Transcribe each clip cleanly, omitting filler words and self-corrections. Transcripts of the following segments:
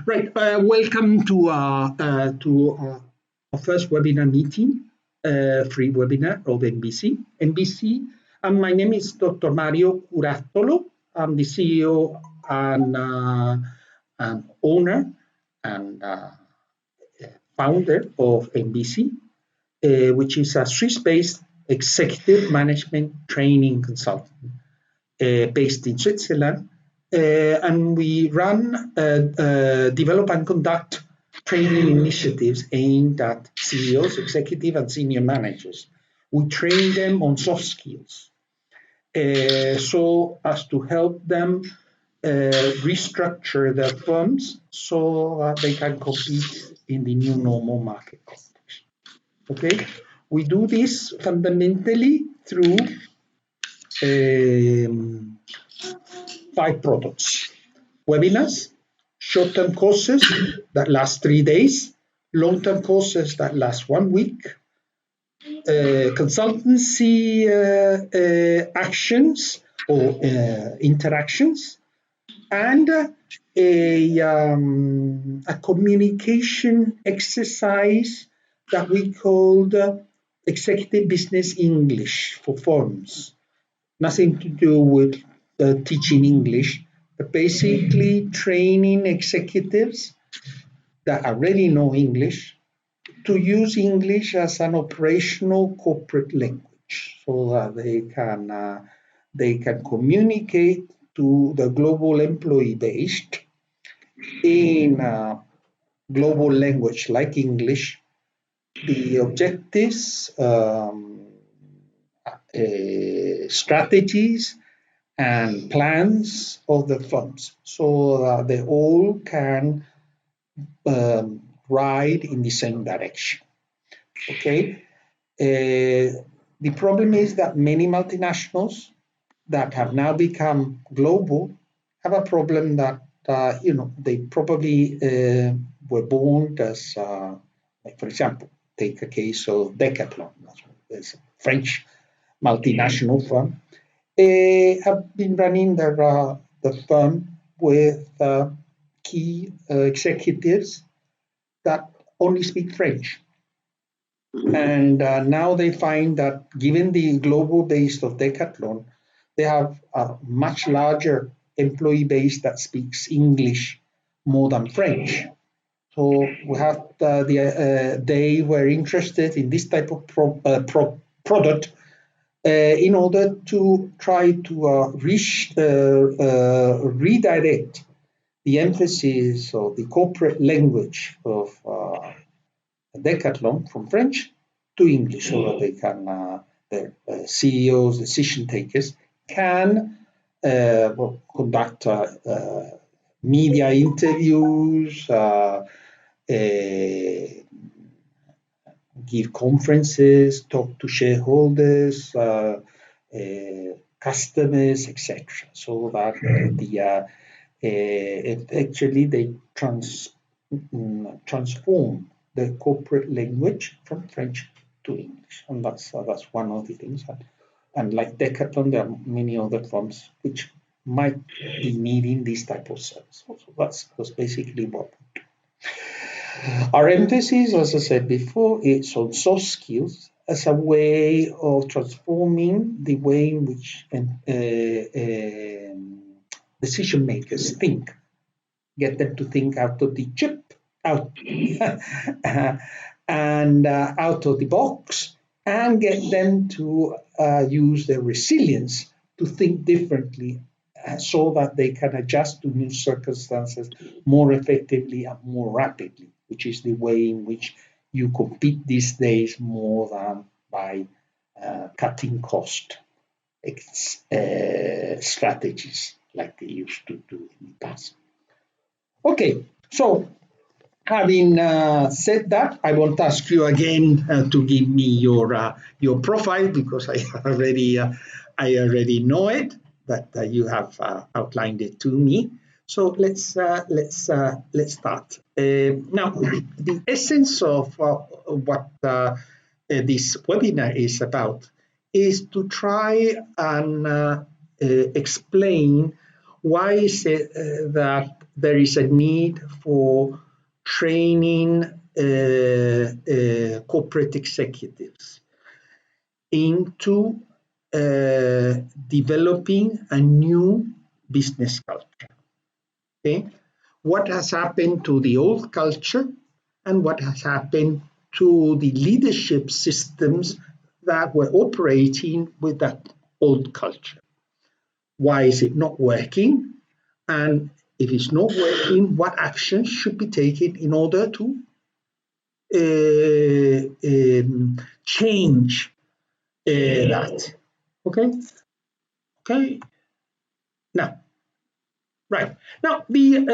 Right. Welcome to our first webinar meeting, free webinar of NBC. And my name is Dr. Mario Curattolo. I'm the CEO and owner and founder of NBC, which is a Swiss-based executive management training consultant based in Switzerland. And we run, develop and conduct training initiatives aimed at CEOs, executive and senior managers. We train them on soft skills so as to help them restructure their firms so they can compete in the new normal market context. Okay, we do this fundamentally through 5 products: webinars, short-term courses that last 3 days, long-term courses that last 1 week, consultancy actions or interactions, and a communication exercise that we called Executive Business English for firms. Nothing to do with teaching English, but basically training executives that already know English to use English as an operational corporate language so that they can communicate to the global employee base in a global language like English, the objectives, strategies, and plans of the firms so that they all can ride in the same direction. Okay. The problem is that many multinationals that have now become global have a problem that they probably were born as, like for example, take a case of Decathlon, it's a French multinational firm. Have been running the firm with key executives that only speak French. And now they find that given the global base of Decathlon, they have a much larger employee base that speaks English more than French. So we have they were interested in this type of product in order to try to redirect the emphasis of the corporate language of Decathlon from French to English so that they can, the CEOs, decision takers, can conduct media interviews, give conferences, talk to shareholders, customers, etc. So that actually they transform the corporate language from French to English, and that's one of the things. And like Decathlon, there are many other firms which might be needing this type of service. So that's basically what we do. Our emphasis, as I said before, is on soft skills as a way of transforming the way in which decision makers think, get them to think out of the chip, out and out of the box, and get them to use their resilience to think differently so that they can adjust to new circumstances more effectively and more rapidly, which is the way in which you compete these days more than by cutting cost strategies like they used to do in the past. Okay, so having said that, I won't ask you again to give me your profile because I already know it, but you have outlined it to me. So let's start. Now, the essence of what this webinar is about is to try and explain why is it that there is a need for training corporate executives into developing a new business culture. Okay? What has happened to the old culture and what has happened to the leadership systems that were operating with that old culture? Why is it not working? And if it's not working, what actions should be taken in order to change that? Okay. Now, right now, we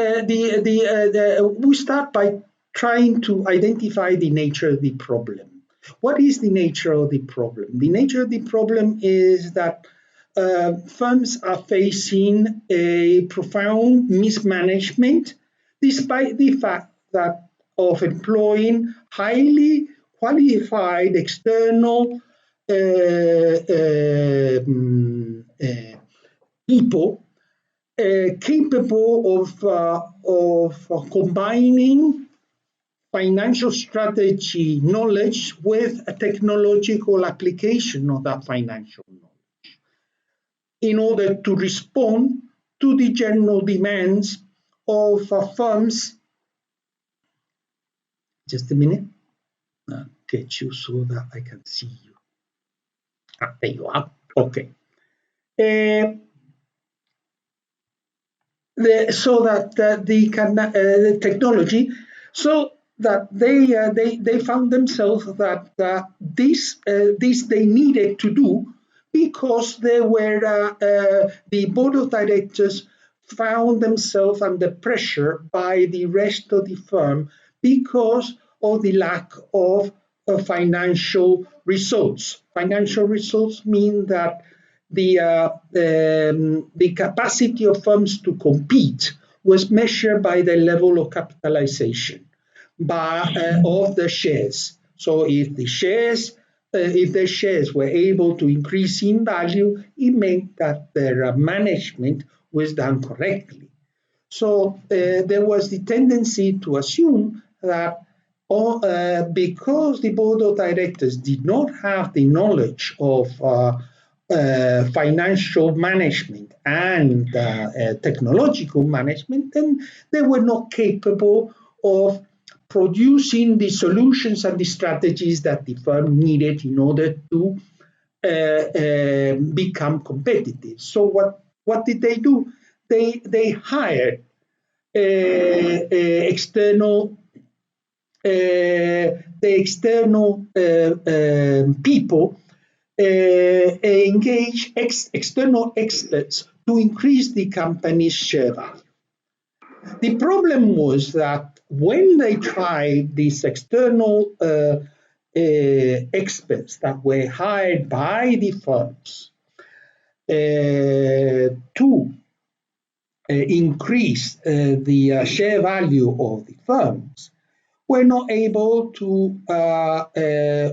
start by trying to identify the nature of the problem. What is the nature of the problem? The nature of the problem is that firms are facing a profound mismanagement, despite the fact that of employing highly qualified external people capable of combining financial strategy knowledge with a technological application of that financial knowledge in order to respond to the general demands of firms. Just a minute. I'll get you so that I can see you. There you are. Okay. So that the technology, so that they found themselves that this they needed to do because they were the board of directors found themselves under pressure by the rest of the firm because of the lack of financial results. Financial results mean that the capacity of firms to compete was measured by the level of capitalization of the shares. So if the shares were able to increase in value, it meant that their management was done correctly. So there was the tendency to assume that because the board of directors did not have the knowledge of financial management and technological management, then they were not capable of producing the solutions and the strategies that the firm needed in order to become competitive. So what did they do? They hired external people, engage external experts to increase the company's share value. The problem was that when they tried these external experts that were hired by the firms to increase the share value of the firms, were not able to,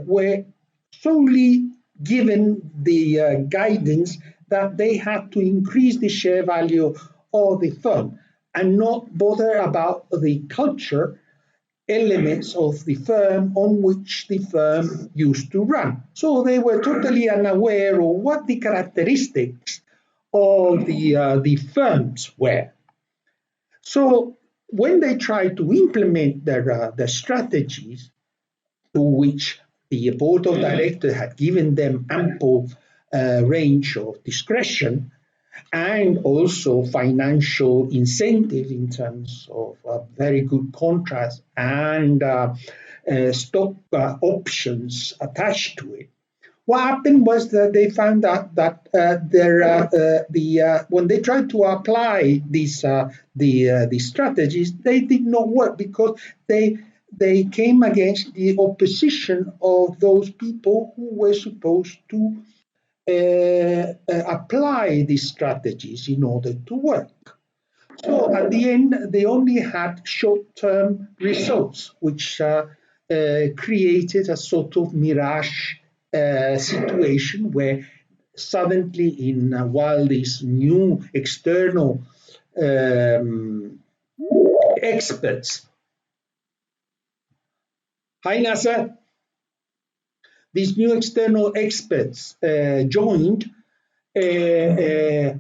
were solely given the guidance that they had to increase the share value of the firm and not bother about the culture elements of the firm on which the firm used to run. So they were totally unaware of what the characteristics of the firms were. So when they tried to implement their strategies, to which the board of directors had given them ample range of discretion and also financial incentive in terms of very good contracts and stock options attached to it. What happened was that they found out that when they tried to apply these the strategies, they did not work because they came against the opposition of those people who were supposed to apply these strategies in order to work. So at the end, they only had short-term results, which created a sort of mirage situation where suddenly, while these new external experts. Hi, Nasser. These new external experts joined. Hi,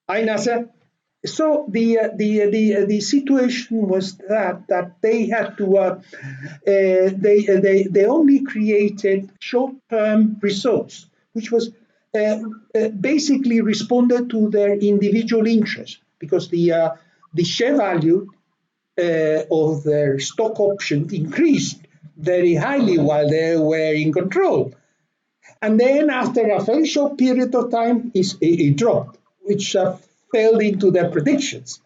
Nasser. So the situation was that they had to they only created short-term results, which was basically responded to their individual interest, because the share value of their stock options increased very highly while they were in control. And then after a very short period of time, it dropped, which fell into their predictions.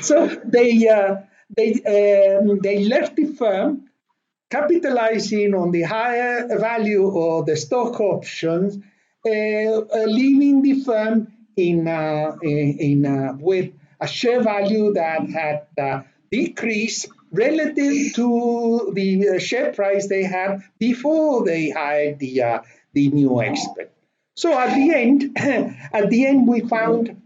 So they left the firm, capitalizing on the higher value of the stock options, leaving the firm with a share value that had decreased relative to the share price they had before they hired the new expert. So at the end, we found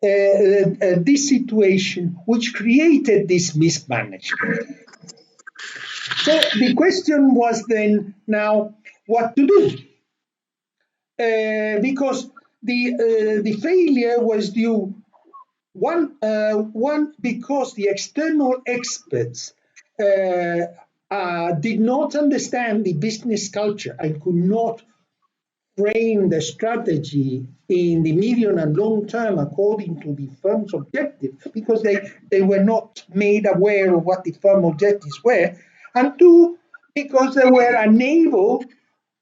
this situation which created this mismanagement. So the question was then now what to do, because the failure was due one because the external experts did not understand the business culture and could not frame the strategy in the medium and long term according to the firm's objectives, because they were not made aware of what the firm objectives were, and two, because they were unable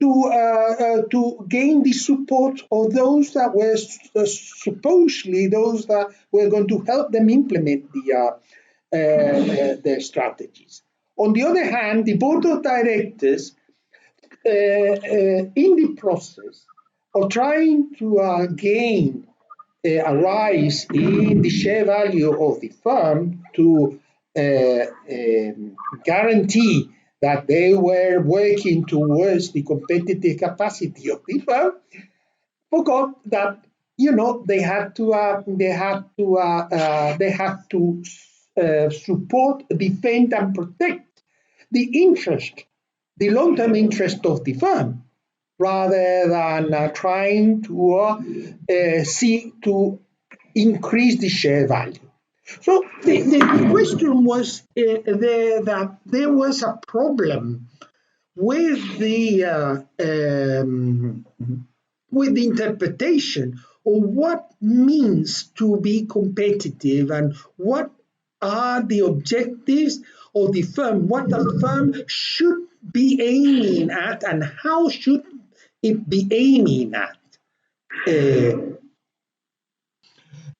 to gain the support of those that were supposedly those that were going to help them implement their strategies. On the other hand, the board of directors, in the process of trying to gain a rise in the share value of the firm to guarantee that they were working towards the competitive capacity of the firm, forgot that they had to support, defend, and protect the interest, the long-term interest of the firm, rather than trying to seek to increase the share value. So the question was that there was a problem with with the interpretation of what means to be competitive and what are the objectives of the firm, what the firm should be aiming at, and how should it be aiming at.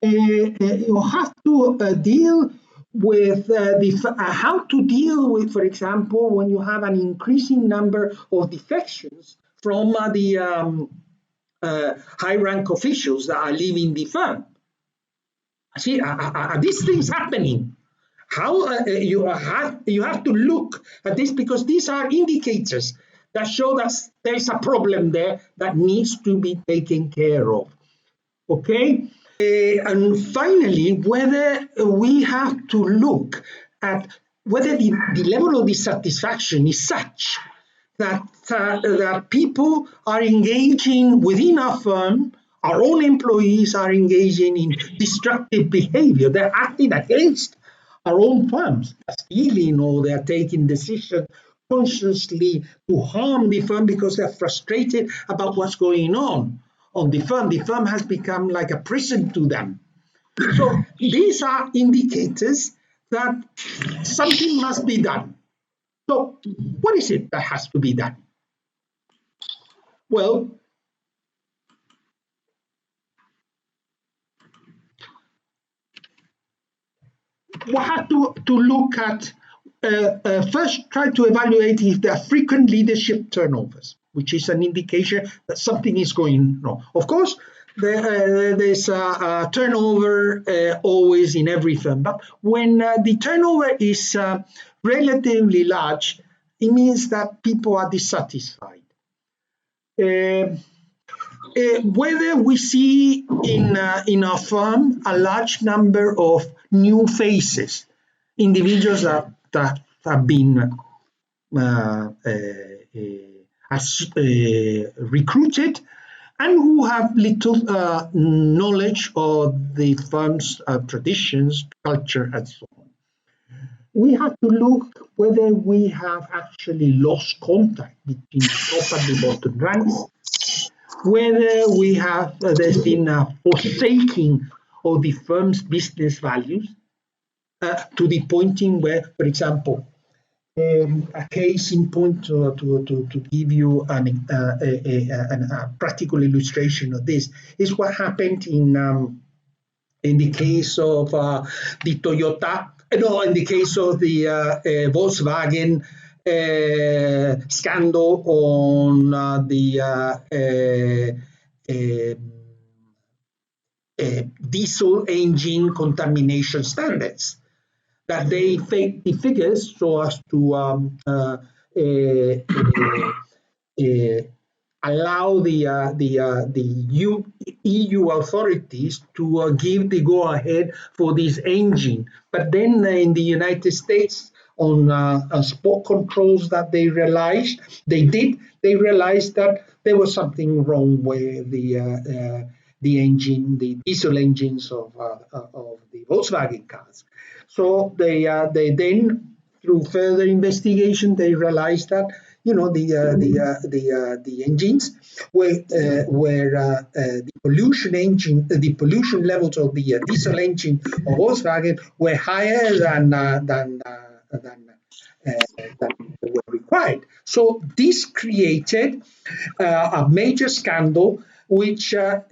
You have to deal with how to deal with, for example, when you have an increasing number of defections from the high rank officials that are leaving the firm. See, these things happening. How you have to look at this, because these are indicators that show that there is a problem there that needs to be taken care of. Okay. And finally, whether we have to look at whether the level of dissatisfaction is such that that people are engaging within our firm, our own employees are engaging in destructive behavior. They're acting against our own firms, stealing, or they're taking decisions consciously to harm the firm because they're frustrated about what's going on the firm. The firm has become like a prison to them. So these are indicators that something must be done. So what is it that has to be done? Well, we have to look at, first try to evaluate if there are frequent leadership turnovers, which is an indication that something is going wrong. Of course, there's a turnover always in every firm, but when the turnover is relatively large, it means that people are dissatisfied. Whether we see in our firm a large number of new faces, individuals that have been recruited and who have little knowledge of the firm's traditions, culture, and so on. We have to look whether we have actually lost contact between the top and the bottom ranks, whether we have there's been a forsaking of the firm's business values to the point in where, for example, a case in point to give you a practical illustration of this is what happened in the case of the Toyota, no, in the case of the Volkswagen scandal on the diesel engine contamination standards. That they fake the figures so as to allow the EU authorities to give the go ahead for this engine. But then in the United States, on sport controls that they realized, they realized that there was something wrong with the engine, the diesel engines of the Volkswagen cars. So they then, through further investigation, they realized that the engines were the pollution levels of the diesel engine of Volkswagen were higher than were required. So this created a major scandal, which was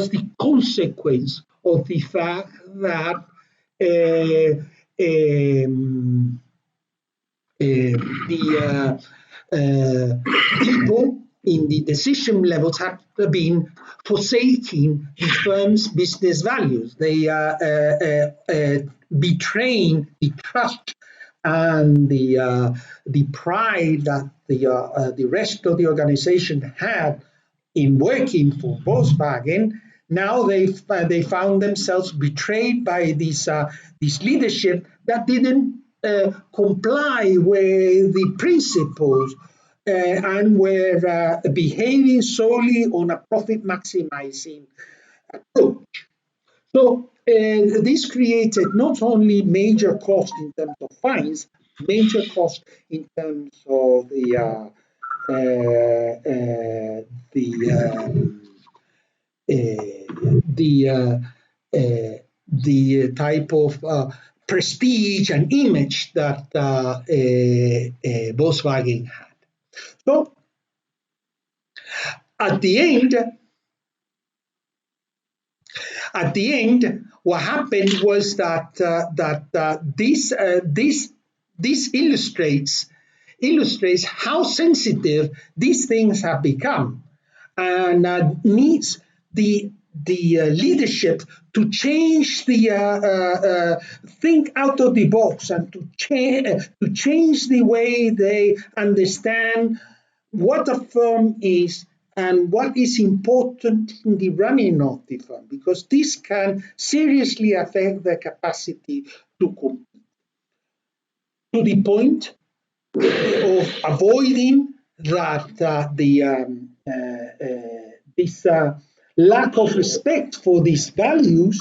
the consequence of the fact that the people in the decision levels have been forsaking the firm's business values. They betraying the trust and the pride that the rest of the organization had in working for Volkswagen. Now they found themselves betrayed by this leadership that didn't comply with the principles and were behaving solely on a profit maximizing approach. So this created not only major cost in terms of fines, major cost in terms of the type of prestige and image that Volkswagen had. So at the end, what happened was that this illustrates how sensitive these things have become, and needs the leadership to change think out of the box and to change the way they understand what a firm is and what is important in the running of the firm, because this can seriously affect their capacity to compete, to the point of avoiding that this lack of respect for these values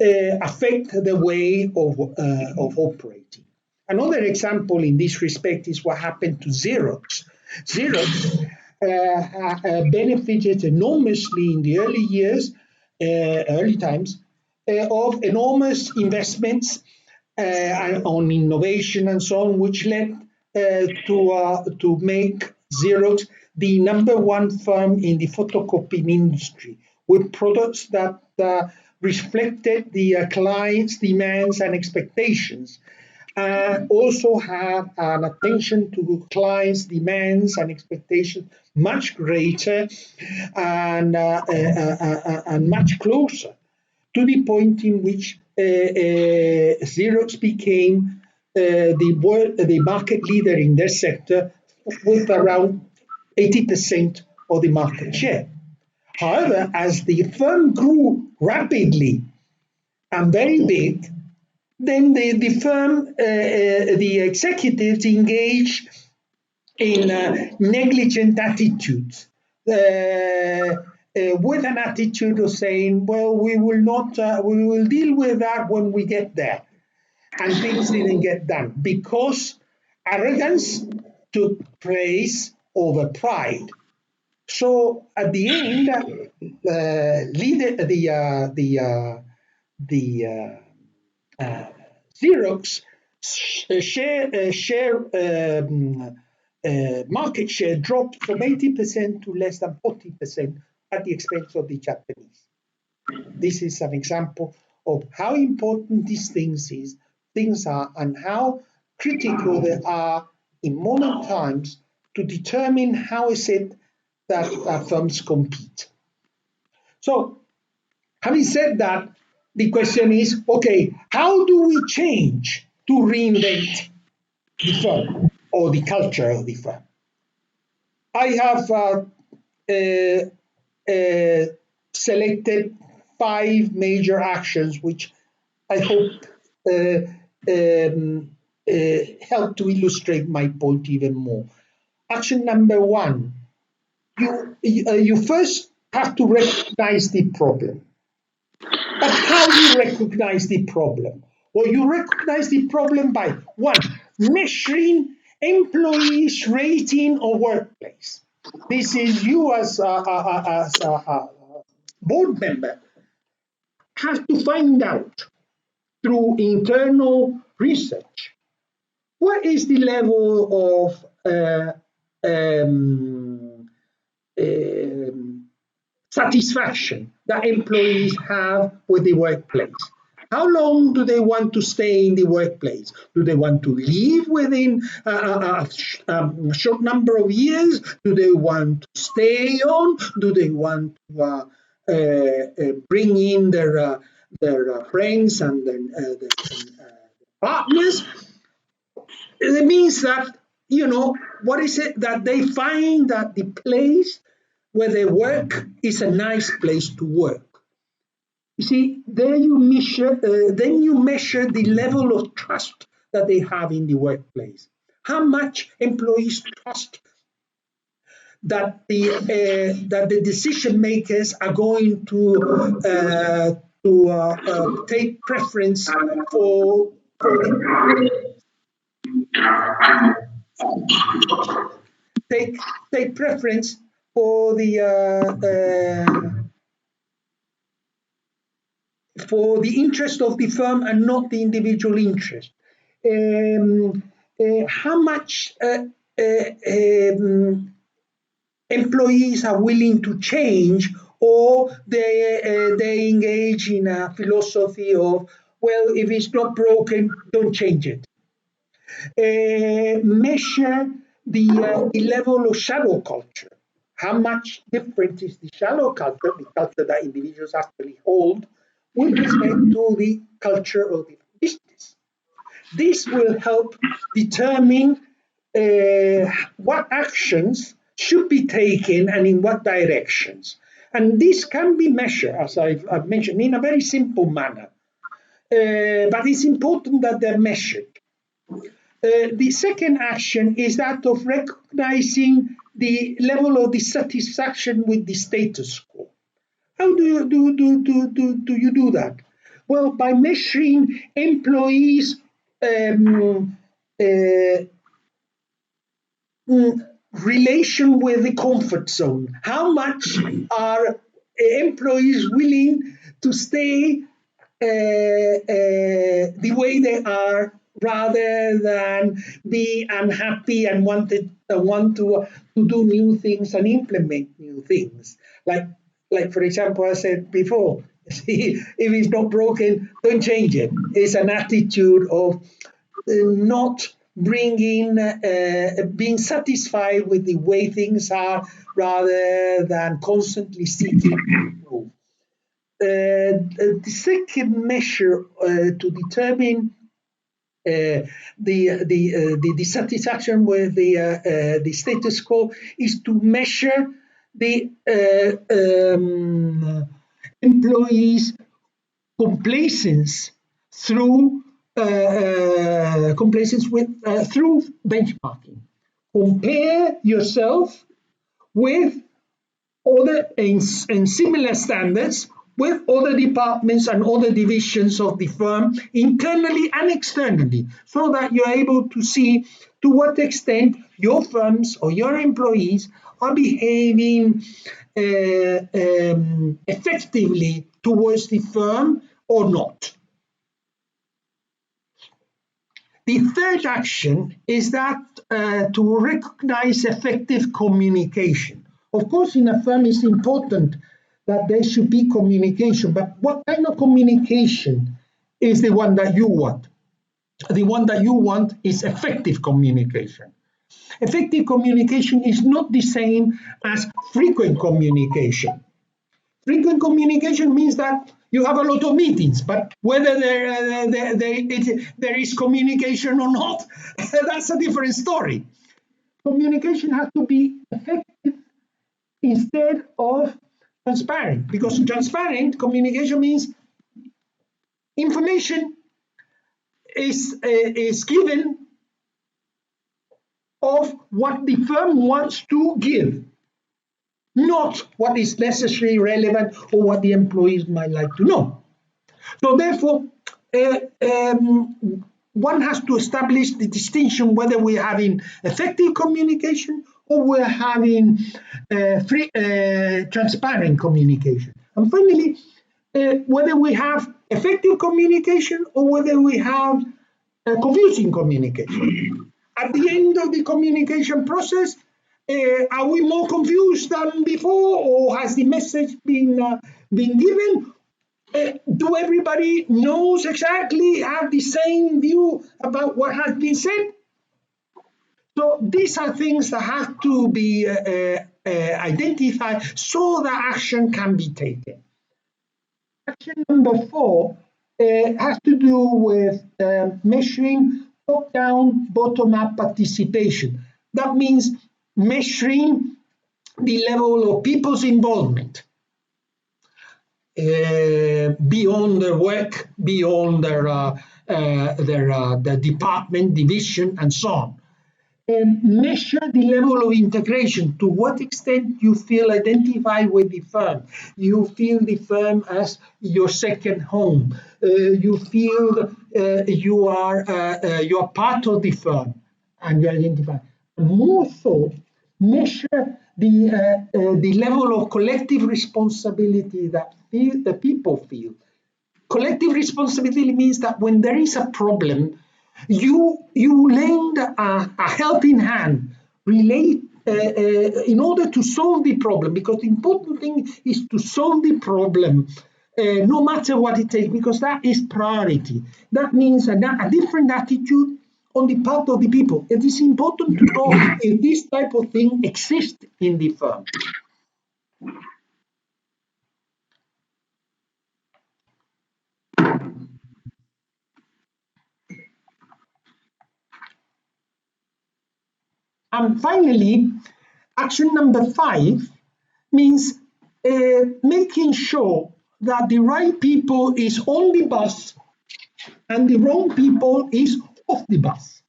affect the way of operating. Another example in this respect is what happened to Xerox. Xerox benefited enormously in the early years, early times, of enormous investments on innovation and so on, which led to make Xerox the number one firm in the photocopying industry, with products that reflected the client's demands and expectations. Also have an attention to clients' demands and expectations much greater and much closer, to the point in which Xerox became the market leader in their sector with around 80% of the market share. However, as the firm grew rapidly and very big, then the firm, the executives engage in negligent attitudes, with an attitude of saying, well, we will not, we will deal with that when we get there. And things didn't get done because arrogance took place over pride. So at the end, Xerox market share dropped from 80% to less than 40% at the expense of the Japanese. This is an example of how important these things are and how critical they are in modern times to determine how is it that firms compete. So, having said that, the question is, okay, how do we change to reinvent the firm or the culture of the firm? I have selected 5 major actions which I hope help to illustrate my point even more. Action number 1, you first have to recognize the problem. But how do you recognize the problem? Well, you recognize the problem by 1, measuring employees' rating of workplace. This is you as a board member have to find out through internal research what is the level of satisfaction that employees have with the workplace. How long do they want to stay in the workplace? Do they want to leave within a short number of years? Do they want to stay on? Do they want to bring in their friends and their partners? It means that, what is it that they find that the place where they work is a nice place to work. You see, then you measure the level of trust that they have in the workplace. How much employees trust that the decision makers are going to take preference for take preference for the interest of the firm and not the individual interest. How much employees are willing to change, or they engage in a philosophy of, well, if it's not broken, don't change it. Measure the level of shadow culture. How much different is the shadow culture, the culture that individuals actually hold, with respect to the culture of the business? This will help determine what actions should be taken and in what directions. And this can be measured, as I've mentioned, in a very simple manner. But it's important that they're measured. The second action is that of recognizing the level of dissatisfaction with the status quo. How do you do that? Well, by measuring employees' relation with the comfort zone. How much are employees willing to stay the way they are, rather than be unhappy and want to do new things and implement new things? Like for example, I said before, see, if it's not broken, don't change it. It's an attitude of not being satisfied with the way things are, rather than constantly seeking to improve. The second measure to determine the dissatisfaction with the status quo is to measure the employees' complacence through complacency with through benchmarking. Compare yourself with other in similar standards with other departments and other divisions of the firm, internally and externally, so that you're able to see to what extent your firms or your employees are behaving effectively towards the firm or not. The third action is that to recognize effective communication. Of course, in a firm, it's important that there should be communication, but what kind of communication is the one that you want? The one that you want is effective communication. Effective communication is not the same as frequent communication. Frequent communication means that you have a lot of meetings, but whether there is communication or not, that's a different story. Communication has to be effective instead of transparent, because transparent communication means information is given of what the firm wants to give, not what is necessarily relevant or what the employees might like to know. So therefore, one has to establish the distinction whether we're having effective communication or we're having transparent communication. And finally, whether we have effective communication or whether we have confusing communication. At the end of the communication process, are we more confused than before, or has the message been given? Do everybody knows exactly, have the same view about what has been said? So these are things that have to be identified so that action can be taken. Action number 4 has to do with measuring top-down, bottom-up participation. That means measuring the level of people's involvement beyond their work, beyond their department, division, and so on. And measure the level of integration, to what extent you feel identified with the firm. You feel the firm as your second home. You feel you are part of the firm and you identify. More so, measure the level of collective responsibility that the people feel. Collective responsibility means that when there is a problem, you lend a helping hand, relate in order to solve the problem, because the important thing is to solve the problem, no matter what it takes, because that is priority. That means a different attitude on the part of the people. It is important to know if this type of thing exists in the firm. And finally, action number 5 means making sure that the right people is on the bus and the wrong people is off the bus.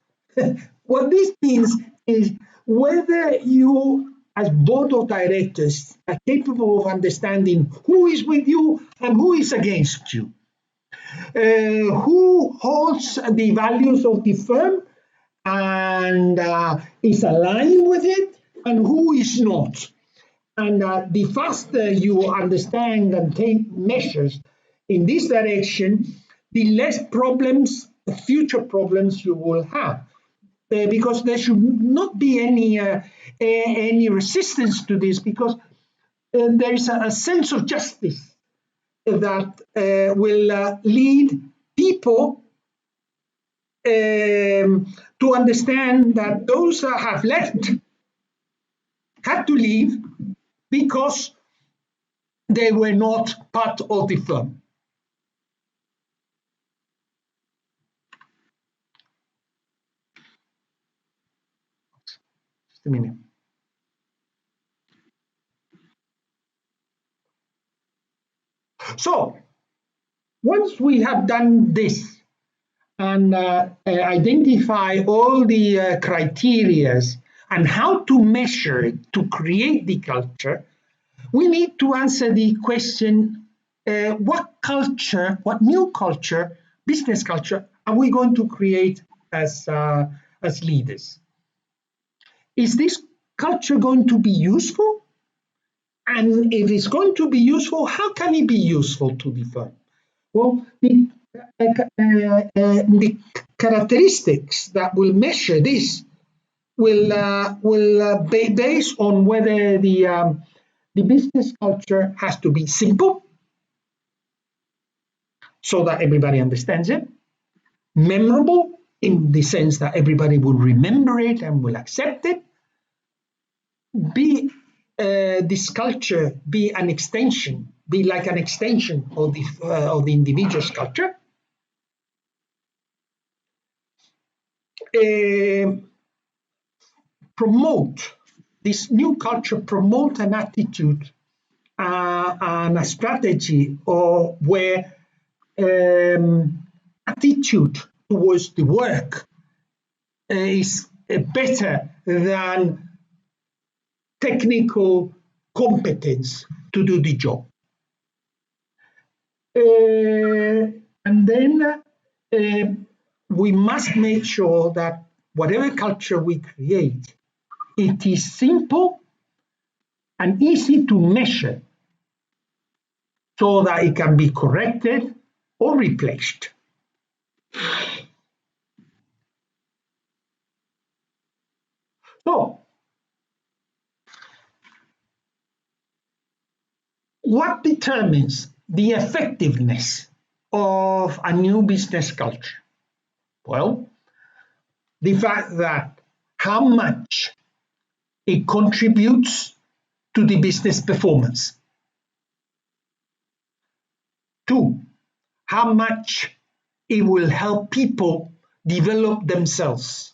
What this means is whether you, as board of directors, are capable of understanding who is with you and who is against you, who holds the values of the firm and is aligned with it, and who is not. And the faster you understand and take measures in this direction, the less problems, future problems you will have. Because there should not be any resistance to this, because there is a sense of justice that will lead people to understand that those that have left had to leave because they were not part of the firm. Just a minute. So, once we have done this, and identify all the criteria and how to measure it to create the culture, we need to answer the question, what culture, what new culture, business culture, are we going to create as leaders? Is this culture going to be useful? And if it's going to be useful, how can it be useful to the firm? Well, the characteristics that will measure this will be based on whether the business culture has to be simple so that everybody understands it, memorable in the sense that everybody will remember it and will accept it, be this culture be an extension, be like an extension of the individual's culture. Promote this new culture, promote an attitude and a strategy, or where attitude towards the work is better than technical competence to do the job. And then we must make sure that whatever culture we create, it is simple and easy to measure so that it can be corrected or replaced. So, what determines the effectiveness of a new business culture? Well, the fact that how much it contributes to the business performance. 2, how much it will help people develop themselves.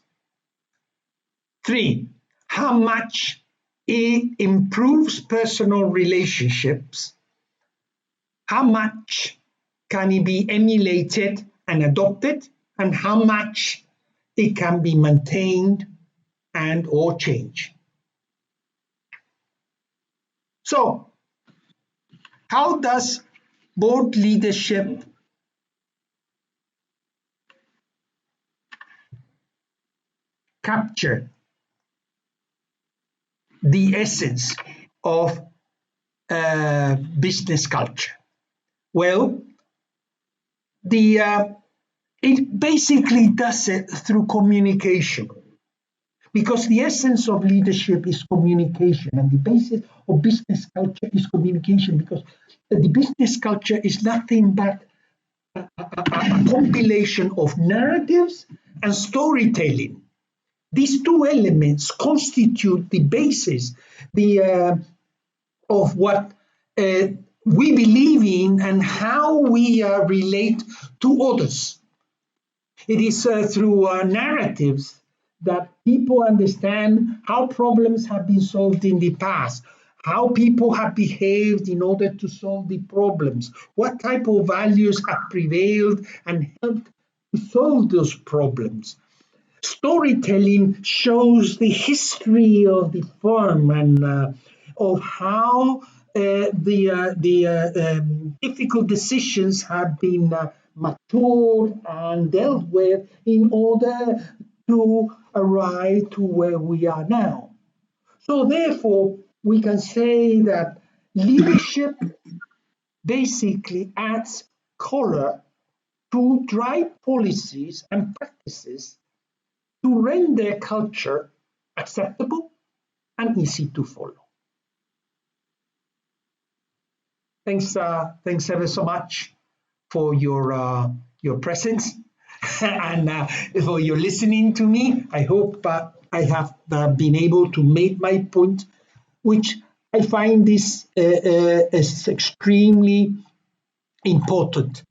3, how much it improves personal relationships. How much can it be emulated and adopted, and how much it can be maintained and or changed. So, how does board leadership capture the essence of business culture? Well, it basically does it through communication, because the essence of leadership is communication, and the basis of business culture is communication, because the business culture is nothing but a compilation of narratives and storytelling. These two elements constitute the basis of what we believe in and how we relate to others. It is through narratives that people understand how problems have been solved in the past, how people have behaved in order to solve the problems, what type of values have prevailed and helped to solve those problems. Storytelling shows the history of the firm and of how the difficult decisions have been matured and dealt with in order to arrive to where we are now. So therefore, we can say that leadership basically adds color to drive policies and practices to render culture acceptable and easy to follow. Thanks ever so much for your presence and for your listening to me. I hope I have been able to make my point, which I find this is extremely important.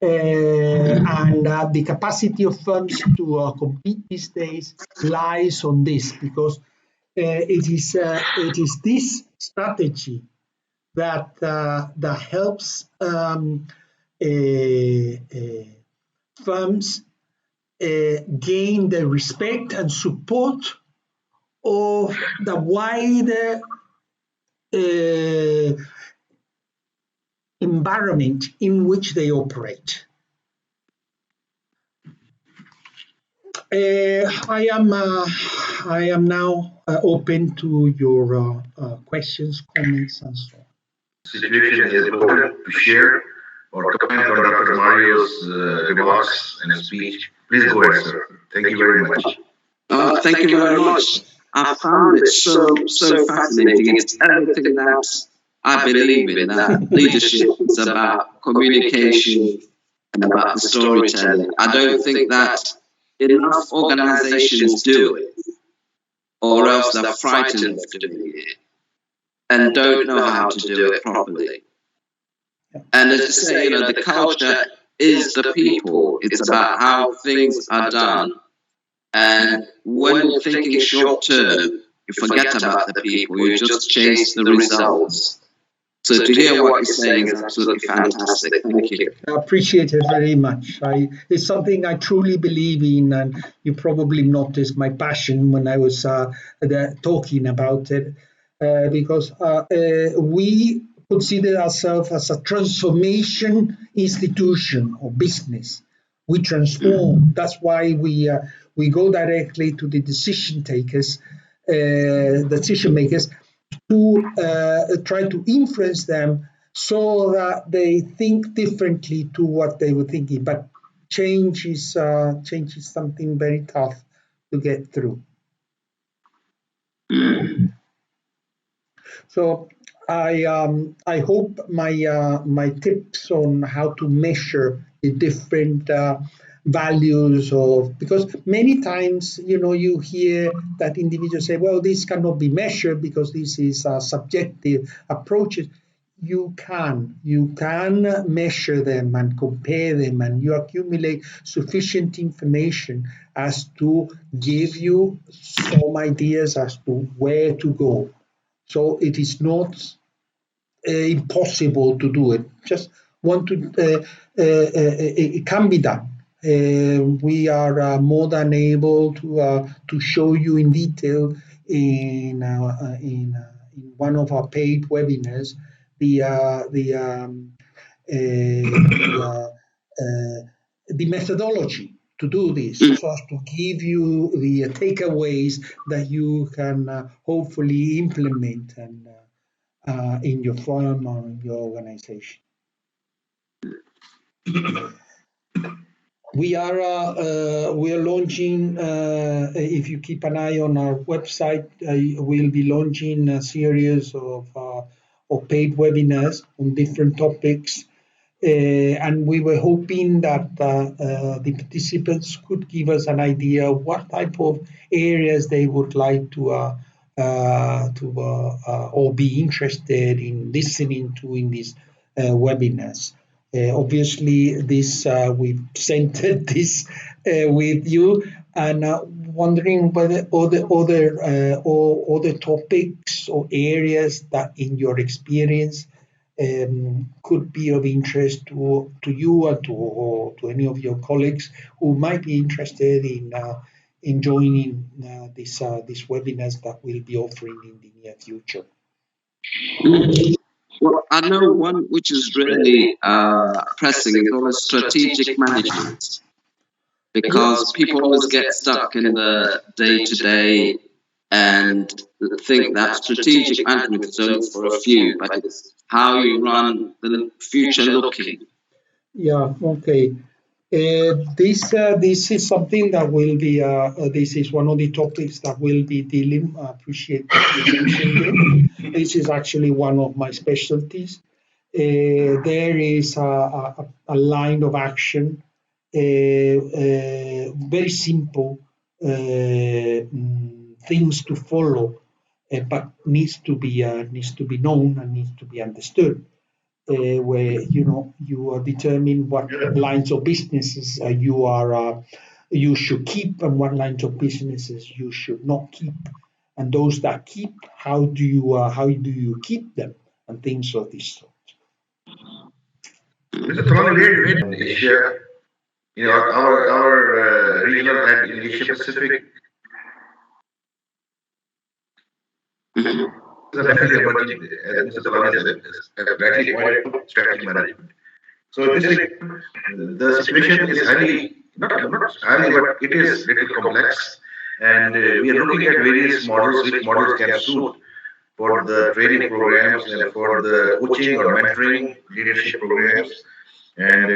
And the capacity of firms to compete these days lies on this, because it is this strategy that helps firms gain the respect and support of the wider environment in which they operate. I am now open to your questions, comments, and so on. Situation is important to share or comment on Dr. Mario's remarks and speech. Please go ahead, sir. Thank you very much. Thank you very much. I found it so fascinating. It's everything that I believe in, that leadership is about communication and about the storytelling. I don't think that enough organizations do it, or else they're frightened of doing it and don't know how to do it properly. And as I say, the culture is the people. It's about how things are done. And when you're thinking short term, you forget about the people, you just chase the results. So to hear what you're saying is absolutely fantastic. Thank you. I appreciate it very much. It's something I truly believe in, and you probably noticed my passion when I was talking about it, because we consider ourselves as a transformation institution or business. We transform. That's why we go directly to the decision makers, to try to influence them so that they think differently to what they were thinking. But change is something very tough to get through. So I hope my tips on how to measure the different values of, because many times you hear that individuals say, well, this cannot be measured because this is subjective approaches. You can measure them and compare them, and you accumulate sufficient information as to give you some ideas as to where to go. So it is not impossible to do it. Just want to, it can be done. We are more than able to show you in detail in one of our paid webinars the methodology to do this, so as to give you the takeaways that you can hopefully implement and in your firm or in your organization. We are launching. If you keep an eye on our website, we'll be launching a series of paid webinars on different topics, and we were hoping that the participants could give us an idea of what type of areas they would like to or be interested in listening to in these webinars. Obviously, we've centered this with you, and wondering whether other topics or areas that, in your experience, could be of interest to you or to any of your colleagues who might be interested in joining these webinars that we'll be offering in the near future. Well, I know one which is really pressing is always strategic management, because people always get stuck in the day-to-day and think that strategic management is only for a few, but it's how you run the future looking. Yeah, okay. This is something that will be, this is one of the topics that we'll be dealing. I appreciate that you mentioned it. This is actually one of my specialties. There is a line of action, very simple things to follow, but needs to be known and needs to be understood. Where you determine what lines of businesses you should keep and what lines of businesses you should not keep, and those that keep, how do you keep them, and things of this sort. Mr. Tony, where you in Asia? Our regional head in Asia Pacific is definitely emerging, as Mr. Talani said, rightly pointed to strategic management. So in this regard, the situation is highly, not highly, but it is little complex. And we are looking at various models, which models can suit for the training programs and for the coaching or mentoring leadership programs. And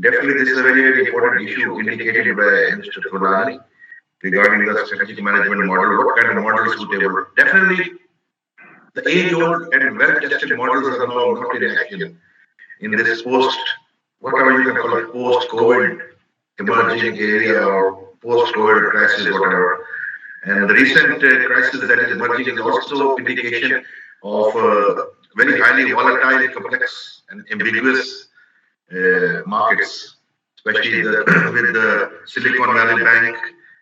definitely, this is a very, very important issue indicated by Mr. Tolani regarding the strategic management model. What kind of model is suitable? Definitely, the age-old and well-tested models are now not in action in this whatever you can call it, post-COVID emerging area or post-COVID crisis, whatever. And the recent crisis that is emerging is also indication of very highly volatile, complex, and ambiguous markets, especially with the Silicon Valley Bank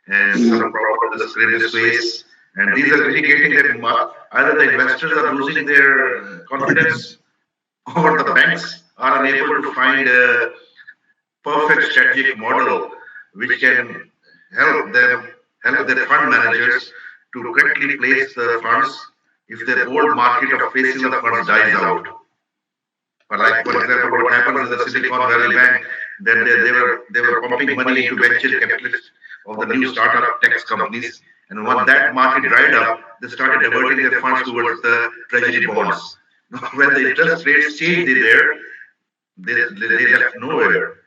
and some problems with the Credit Suisse. And these are indicating that either the investors are losing their confidence or the banks are unable to find a perfect strategic model which can help their fund managers to correctly place the funds if their old market of placing the funds dies out. But like, for example, what happened with the Silicon Valley Bank, that they were pumping money into venture capitalists of the new startup tech companies, and when that market dried up, they started diverting their funds towards the treasury bonds. When the interest rates changed there, they left nowhere,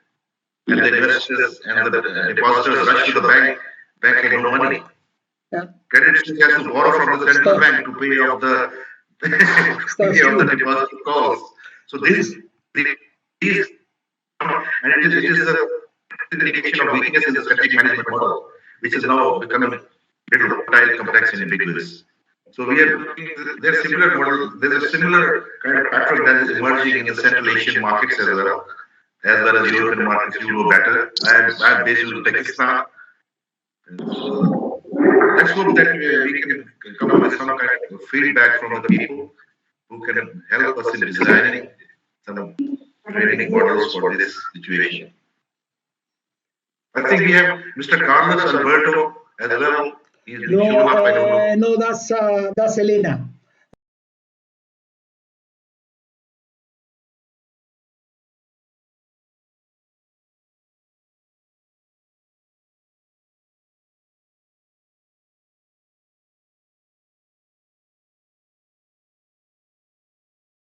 and the investors and the depositors rushed to the bank. Bank had no money. Yeah. Credit Suisse has to borrow from the central bank to pay off the deposit calls. So these and it is an indication of weakness in the strategic management model, which is now becoming a little volatile, complex, and ambiguous. So there's similar model. There's a similar kind of pattern that is emerging in the Central Asian markets as well as European markets. You know better. I'm based in Uzbekistan. Let's hope that we can come up with some kind of feedback from the people who can help us in designing some training models for this situation. I think we have Mr. Carlos Alberto as well. No, that's Elena.